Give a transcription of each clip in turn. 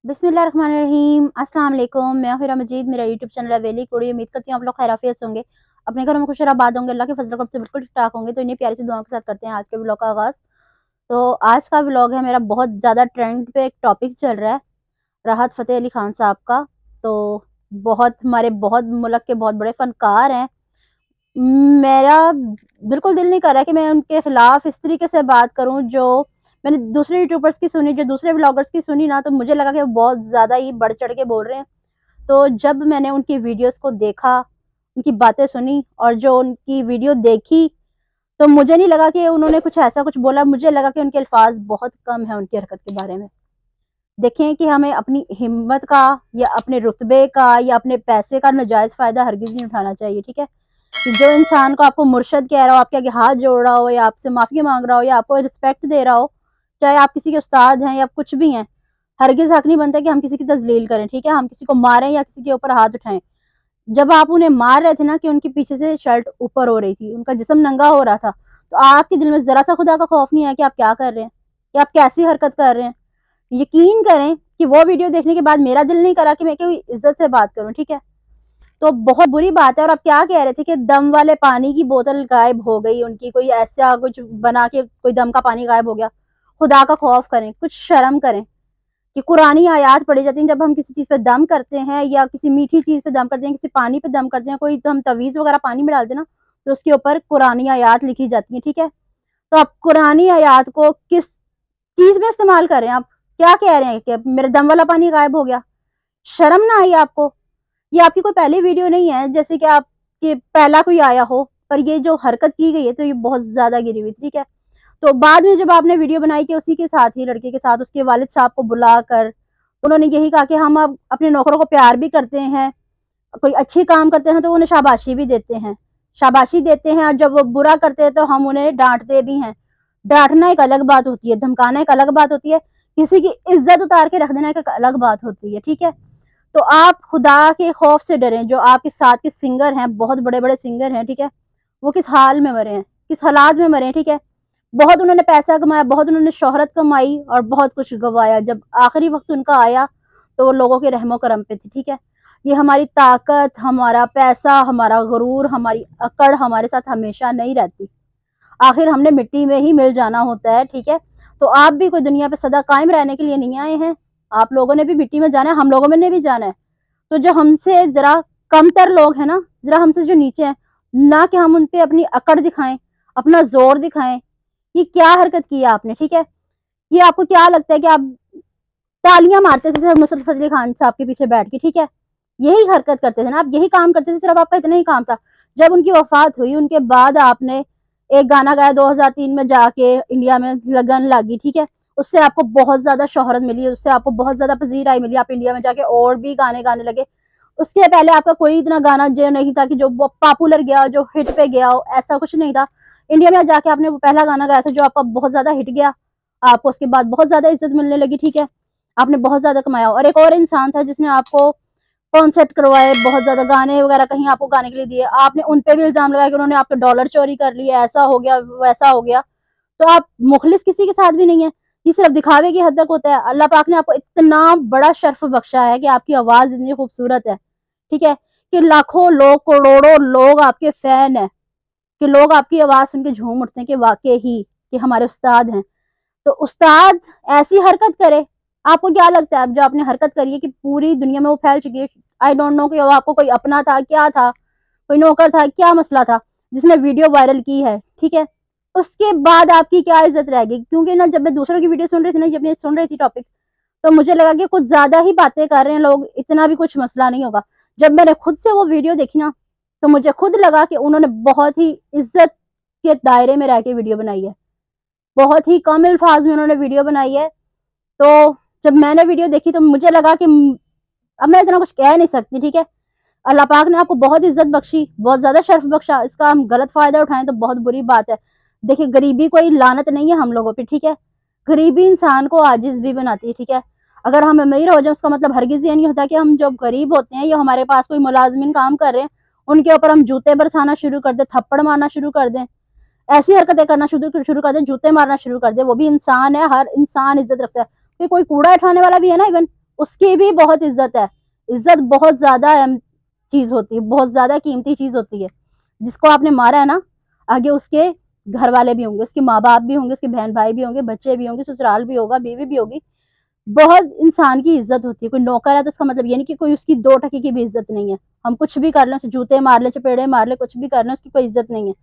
बिस्मिल्लाहिर्रहमानिर्रहीम। अस्सलाम वालेकुम। मैं हूं हिरा मजीद। मेरा यूट्यूब चैनल है वेली कुड़ी। उम्मीद करती हूँ आप लोग खैरियत से होंगे, अपने घरों में खुश आबाद होंगे, अल्लाह के फजल करम से बिल्कुल ठीक ठाक होंगे। तो इन्हीं प्यारी सी दुआओं के साथ करते हैं आज के व्लॉग का आगाज़। तो आज का व्लॉग है मेरा, बहुत ज़्यादा ट्रेंड पे एक टॉपिक चल रहा है, राहत फ़तेह अली खान साहब का। तो बहुत मुल्क के बहुत बड़े फ़नकार हैं। मेरा बिल्कुल दिल नहीं कर रहा कि मैं उनके खिलाफ इस तरीके से बात करूं जो मैंने दूसरे यूट्यूबर्स की सुनी, जो दूसरे व्लॉगर्स की सुनी ना, तो मुझे लगा कि वो बहुत ज़्यादा ही बढ़ चढ़ के बोल रहे हैं। तो जब मैंने उनकी वीडियोस को देखा, उनकी बातें सुनी और जो उनकी वीडियो देखी, तो मुझे नहीं लगा कि उन्होंने कुछ ऐसा कुछ बोला। मुझे लगा कि उनके अल्फाज बहुत कम है उनकी हरकत के बारे में। देखें कि हमें अपनी हिम्मत का या अपने रुतबे का या अपने पैसे का नाजायज़ फ़ायदा हरगिज़ नहीं उठाना चाहिए, ठीक है? कि जो इंसान को आपको मुर्शद कह रहा हो, आपके आगे हाथ जोड़ रहा हो या आपसे माफ़ी माँग रहा हो या आपको रिस्पेक्ट दे रहा हो, चाहे आप किसी के उस्ताद हैं या कुछ भी हैं, हरगिज़ हक नहीं बनता कि हम किसी की तज़लील करें, ठीक है? हम किसी को मारें या किसी के ऊपर हाथ उठाएँ। जब आप उन्हें मार रहे थे ना, कि उनके पीछे से शर्ट ऊपर हो रही थी, उनका जिस्म नंगा हो रहा था, तो आपके दिल में ज़रा-सा खुदा का खौफ नहीं आया कि आप क्या कर रहे हैं? कि आप कैसी हरकत कर रहे हैं? यकीन करें कि वो वीडियो देखने के बाद मेरा दिल नहीं करा कि मैं कोई इज़्ज़त से बात करूँ, ठीक है? तो बहुत बुरी बात है। और आप क्या कह रहे थे कि दम वाले पानी की बोतल गायब हो गई उनकी, कोई ऐसा कुछ बना के कोई दम का पानी गायब हो गया। खुदा का खौफ करें, कुछ शर्म करें कि कुरानी आयात पढ़ी जाती हैं जब हम किसी चीज़ पे दम करते हैं या किसी मीठी चीज़ पे दम करते हैं, किसी पानी पे दम करते हैं, कोई तो हम तवीज़ वगैरह पानी में डालते हैं ना, तो उसके ऊपर कुरानी आयात लिखी जाती हैं, ठीक है? तो आप कुरानी आयात को किस चीज़ में इस्तेमाल कर रहे हैं आप? क्या कह रहे हैं कि मेरे दम वाला पानी गायब हो गया? शर्म ना आई आपको? ये आपकी कोई पहली वीडियो नहीं है जैसे कि आपके पहला कोई आया हो, पर ये जो हरकत की गई है तो ये बहुत ज़्यादा गिरी हुई, ठीक है? तो बाद में जब आपने वीडियो बनाई कि उसी के साथ ही लड़के के साथ उसके वालिद साहब को बुलाकर उन्होंने यही कहा कि हम अब अपने नौकरों को प्यार भी करते हैं, कोई अच्छे काम करते हैं तो उन्हें शाबाशी भी देते हैं। शाबाशी देते हैं और जब वो बुरा करते हैं तो हम उन्हें डाँटते भी हैं। डाँटना एक अलग बात होती है, धमकाना एक अलग बात होती है, किसी की इज़्ज़त उतार के रख देना एक अलग बात होती है, ठीक है? तो आप खुदा के खौफ से डरें। जो आपके साथ के सिंगर हैं, बहुत बड़े-बड़े सिंगर हैं, ठीक है? वो किस हाल में मरे हैं, किस हालात में मरे हैं, ठीक है? बहुत उन्होंने पैसा कमाया, बहुत उन्होंने शोहरत कमाई और बहुत कुछ गँवाया। जब आखिरी वक़्त उनका आया, तो वो लोगों के रहमो करम पे थी, ठीक है? ये हमारी ताकत, हमारा पैसा, हमारा गुरूर, हमारी अकड़ हमारे साथ हमेशा नहीं रहती। आखिर हमने मिट्टी में ही मिल जाना होता है, ठीक है? तो आप भी कोई दुनिया पे सदा कायम रहने के लिए नहीं आए हैं। आप लोगों ने भी मिट्टी में जाना है, हम लोगों में ने भी जाना है। तो जो हमसे ज़रा कमतर लोग हैं ना, ज़रा हमसे जो नीचे हैं, ना कि हम उन पे अपनी अकड़ दिखाएँ, अपना ज़ोर दिखाएँ। ये क्या हरकत की है आपने, ठीक है? ये आपको क्या लगता है कि आप तालियाँ मारते थे सिर्फ नुसरत फ़तेह अली खान साहब के पीछे बैठ के, ठीक है? यही हरकत करते थे ना आप, यही काम करते थे, सिर्फ आपका इतना ही काम था। जब उनकी वफ़ात हुई, उनके बाद आपने एक गाना गाया 2003 में जाके इंडिया में लगन लागी, ठीक है? उससे आपको बहुत ज़्यादा शोहरत मिली, उससे आपको बहुत ज़्यादा पज़ीराई मिली, आप इंडिया में जाके और भी गाने गाने लगे। उसके पहले आपका कोई इतना गाना जो नहीं था कि जो पॉपुलर गया, जो हिट पे गया हो, ऐसा कुछ नहीं था। इंडिया में जाके आपने वो पहला गाना गाया था जो आपका बहुत ज़्यादा हिट गया, आपको उसके बाद बहुत ज़्यादा इज़्ज़त मिलने लगी, ठीक है? आपने बहुत ज़्यादा कमाया। और एक और इंसान था जिसने आपको कॉन्सर्ट करवाए, बहुत ज़्यादा गाने वगैरह कहीं आपको गाने के लिए दिए। आपने उन पे भी इल्ज़ाम लगाया कि उन्होंने आपके डॉलर चोरी कर लिए, ऐसा हो गया, वैसा हो गया। तो आप मुखलिस किसी के साथ भी नहीं है। ये सिर्फ दिखावे की हद तक होता है। अल्लाह पाक ने आपको इतना बड़ा शर्फ बख्शा है कि आपकी आवाज़ इतनी खूबसूरत है, ठीक है? कि लाखों लोग, करोड़ों लोग आपके फैन हैं, कि लोग आपकी आवाज़ सुन के झूम उठते हैं कि वाक़ई ही कि हमारे उस्ताद हैं। तो उस्ताद ऐसी हरकत करे, आपको क्या लगता है अब जो आपने हरकत करी है कि पूरी दुनिया में वो फैल चुकी है। आई डोंट नो कि वो आपको कोई अपना था, क्या था, कोई नौकर था, क्या मसला था जिसने वीडियो वायरल की है, ठीक है? उसके बाद आपकी क्या इज़्ज़त रह गई? क्योंकि ना जब मैं दूसरों की वीडियो सुन रही थी ना, जब मैं सुन रही थी टॉपिक, तो मुझे लगा कि कुछ ज़्यादा ही बातें कर रहे हैं लोग, इतना भी कुछ मसला नहीं होगा। जब मैंने खुद से वो वीडियो देखी ना, तो मुझे खुद लगा कि उन्होंने बहुत ही इज़्ज़त के दायरे में रह के वीडियो बनाई है। बहुत ही कम अल्फाज में उन्होंने वीडियो बनाई है। तो जब मैंने वीडियो देखी तो मुझे लगा कि अब मैं इतना कुछ कह नहीं सकती, ठीक है? अल्लाह पाक ने आपको बहुत इज़्ज़त बख्शी, बहुत ज़्यादा शर्फ बख्शा, इसका हम गलत फ़ायदा उठाएँ तो बहुत बुरी बात है। देखिए, गरीबी कोई लानत नहीं है हम लोगों पे, ठीक है? गरीबी इंसान को आजिज़ भी बनाती है, ठीक है? अगर हम अमीर हो जाएँ उसका मतलब हरगिज़ ये नहीं होता कि हम जब गरीब होते हैं या हमारे पास कोई मुलाज़िमीन काम कर रहे हैं, उनके ऊपर हम जूते बरसाना शुरू कर दें, थप्पड़ मारना शुरू कर दें। ऐसी हरकतें करना शुरू कर दें, जूते मारना शुरू कर दें। वो भी इंसान है, हर इंसान इज़्ज़त रखता है। कि कोई कूड़ा उठाने वाला भी है ना, इवन उसकी भी बहुत इज्जत है। इज्जत बहुत ज्यादा चीज होती है, बहुत ज्यादा कीमती चीज होती है। जिसको आपने मारा है ना, आगे उसके घर वाले भी होंगे, उसके माँ बाप भी होंगे, उसके बहन भाई भी होंगे, बच्चे भी होंगे, ससुराल भी होगा, बीवी भी होगी। बहुत इंसान की इज्जत होती है। कोई नौकर है तो उसका मतलब ये नहीं कि कोई उसकी 2 टके की भी इज्जत नहीं है। हम कुछ भी कर लें, उसे जूते मार ले, चपेड़े मार ले, कुछ भी कर लें, उसकी कोई इज्जत नहीं है।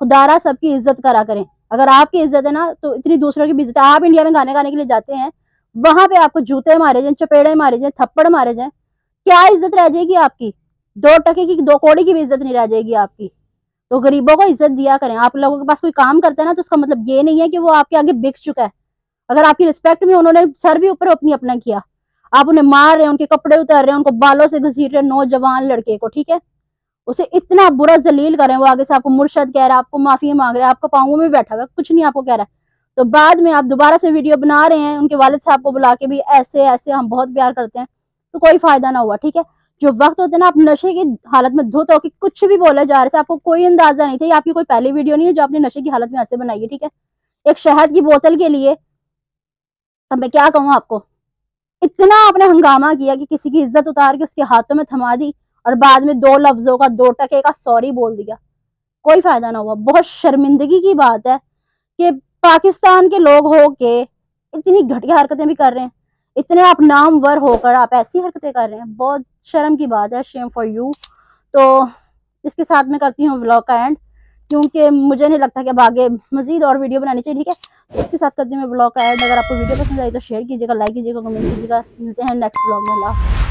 खुदारा सबकी इज्जत करा करें। अगर आपकी इज्जत है ना तो इतनी दूसरों की भी इज्जत है। आप इंडिया में गाने गाने के लिए जाते हैं, वहां पे आपको जूते मारे जाए, चपेड़े मारे जाए, थप्पड़ मारे जाए, क्या इज्जत रह जाएगी आपकी? 2 टके की, 2 कौड़ी की भी इज्जत नहीं रह जाएगी आपकी। तो गरीबों को इज्जत दिया करें। आप लोगों के पास कोई काम करता है ना तो उसका मतलब ये नहीं है कि वो आपके आगे बिक चुका है। अगर आपकी रिस्पेक्ट में उन्होंने सर भी ऊपर अपनी अपना किया, आप उन्हें मार रहे हैं, उनके कपड़े उतार रहे हैं, उनको बालों से घसीट रहे हैं, नौजवान लड़के को, ठीक है, उसे इतना बुरा जलील करें, वो आगे से आपको मुर्शद कह रहा है, आपको माफी मांग रहा है, आपको पांवों में बैठा हुआ है, कुछ नहीं आपको कह रहा है, तो बाद में आप दोबारा से वीडियो बना रहे हैं उनके वालिद साहब को बुला के भी ऐसे ऐसे हम बहुत प्यार करते हैं, तो कोई फायदा ना हुआ। ठीक है, जो वक्त होता है ना, आप नशे की हालत में धुत होकर कुछ भी बोले जा रहे थे, आपको कोई अंदाजा नहीं था। ये आपकी कोई पहली वीडियो नहीं है जो आपने नशे की हालत में ऐसे बनाई है। ठीक है, एक शहद की बोतल के लिए, अब मैं क्या कहूँ आपको, इतना आपने हंगामा किया कि किसी की इज्जत उतार के उसके हाथों में थमा दी, और बाद में 2 लफ्जों का, 2 टके का सॉरी बोल दिया। कोई फायदा ना हुआ। बहुत शर्मिंदगी की बात है कि पाकिस्तान के लोग हो के इतनी घटिया हरकतें भी कर रहे हैं, इतने आप नामवर होकर आप ऐसी हरकतें कर रहे हैं। बहुत शर्म की बात है, शेम फॉर यू। तो इसके साथ मैं करती हूँ व्लॉग का एंड, क्योंकि मुझे नहीं लगता कि अब आगे मजीद और वीडियो बनानी चाहिए। ठीक है, इसके साथ करती हूँ मैं व्लॉग का एंड। अगर आपको वीडियो पसंद आई तो शेयर कीजिएगा, लाइक कीजिएगा, कमेंट कीजिएगा। मिलते हैं नेक्स्ट व्लॉग में। अल्लाह।